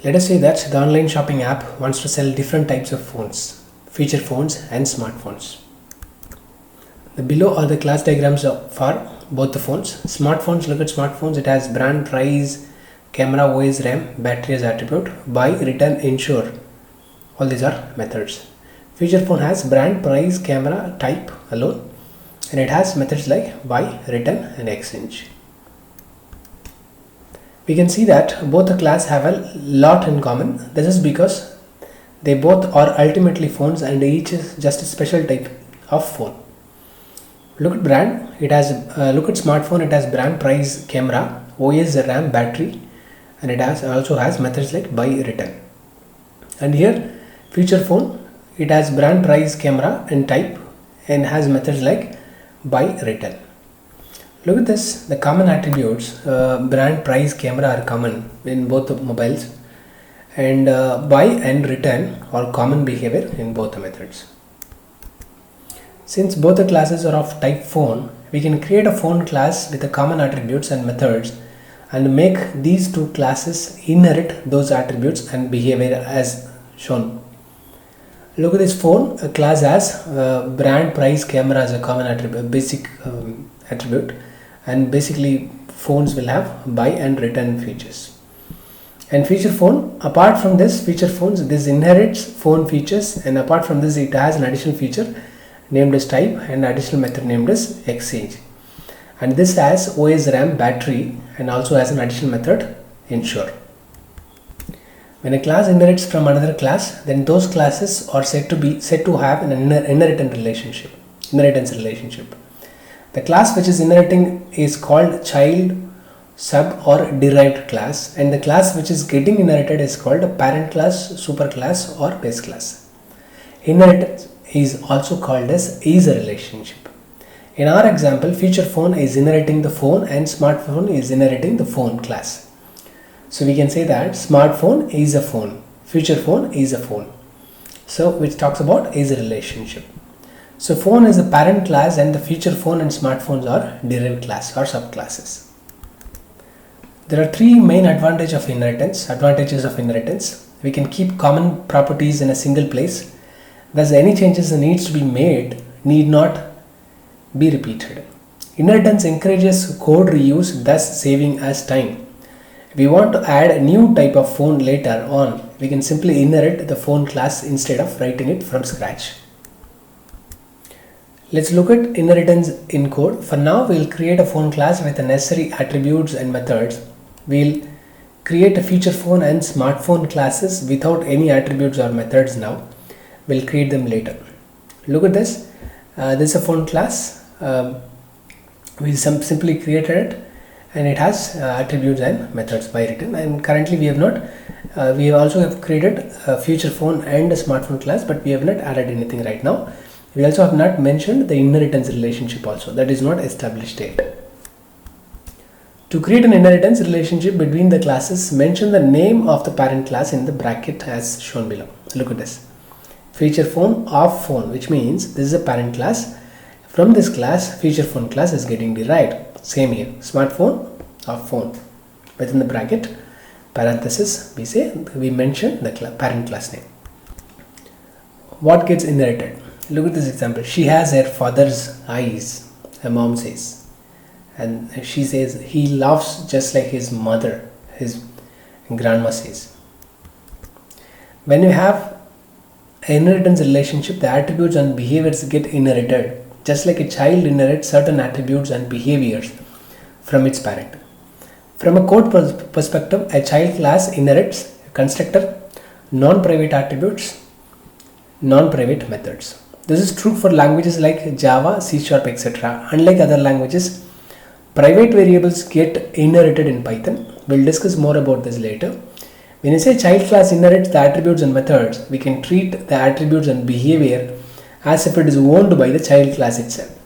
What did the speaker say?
Let us say that the online shopping app wants to sell different types of phones, feature phones and smartphones. The below are the class diagrams for both the phones. Smartphones, look at smartphones. It has brand, price, camera, OS, RAM, battery as attribute, buy, return, insure. All these are methods. Feature phone has brand, price, camera, type alone, and it has methods like buy, return and exchange. We can see that both the class have a lot in common. This is because they both are ultimately phones and each is just a special type of phone. Look at brand, it has look at smartphone, it has brand, price, camera, OS, RAM, battery, and it also has methods like buy, return. And here feature phone, it has brand, price, camera and type and has methods like buy, return. Look at this, the common attributes, brand, price, camera are common in both the mobiles, and buy and return are common behavior in both the methods. Since both the classes are of type phone, we can create a phone class with the common attributes and methods and make these two classes inherit those attributes and behavior as shown. Look at this phone, a class has brand, price, camera as a common attribute, basic attribute, and basically phones will have buy and return features. And feature phone, apart from this feature phones, this inherits phone features, and apart from this it has an additional feature named as type and additional method named as exchange. And this has OS, RAM, battery, and also has an additional method insure. When a class inherits from another class, then those classes are said to have an inheritance relationship. The class which is inheriting is called child, sub or derived class, and the class which is getting inherited is called a parent class, superclass or base class. Inheritance is also called as is-a relationship. In our example, feature phone is inheriting the phone and smartphone is inheriting the phone class. So we can say that smartphone is a phone, feature phone is a phone. So which talks about is a relationship. So phone is the parent class and the feature phone and smartphones are derived class or subclasses. There are three main advantages of inheritance. We can keep common properties in a single place. Thus any changes that needs to be made need not be repeated. Inheritance encourages code reuse, thus saving us time. If we want to add a new type of phone later on, we can simply inherit the phone class instead of writing it from scratch. Let's look at inheritance in code. For now, we'll create a phone class with the necessary attributes and methods. We'll create a feature phone and smartphone classes without any attributes or methods now. We'll create them later. Look at this. This is a phone class. We simply created it and it has attributes and methods by written, and currently we have not. We also have created a feature phone and a smartphone class, but we have not added anything right now. We also have not mentioned the inheritance relationship also, that is not established yet. To create an inheritance relationship between the classes, mention the name of the parent class in the bracket as shown below. Look at this. Feature phone of phone, which means this is a parent class. From this class, feature phone class is getting derived. Same here, smartphone of phone. Within the bracket, parenthesis, we mention the parent class name. What gets inherited? Look at this example. She has her father's eyes, her mom says. And she says, he laughs just like his mother, his grandma says. When you have an inheritance relationship, the attributes and behaviors get inherited, just like a child inherits certain attributes and behaviors from its parent. From a code perspective, a child class inherits a constructor, non-private attributes, non-private methods. This is true for languages like Java, C#, etc. Unlike other languages, private variables get inherited in Python. We'll discuss more about this later. When you say child class inherits the attributes and methods, we can treat the attributes and behavior as if it is owned by the child class itself.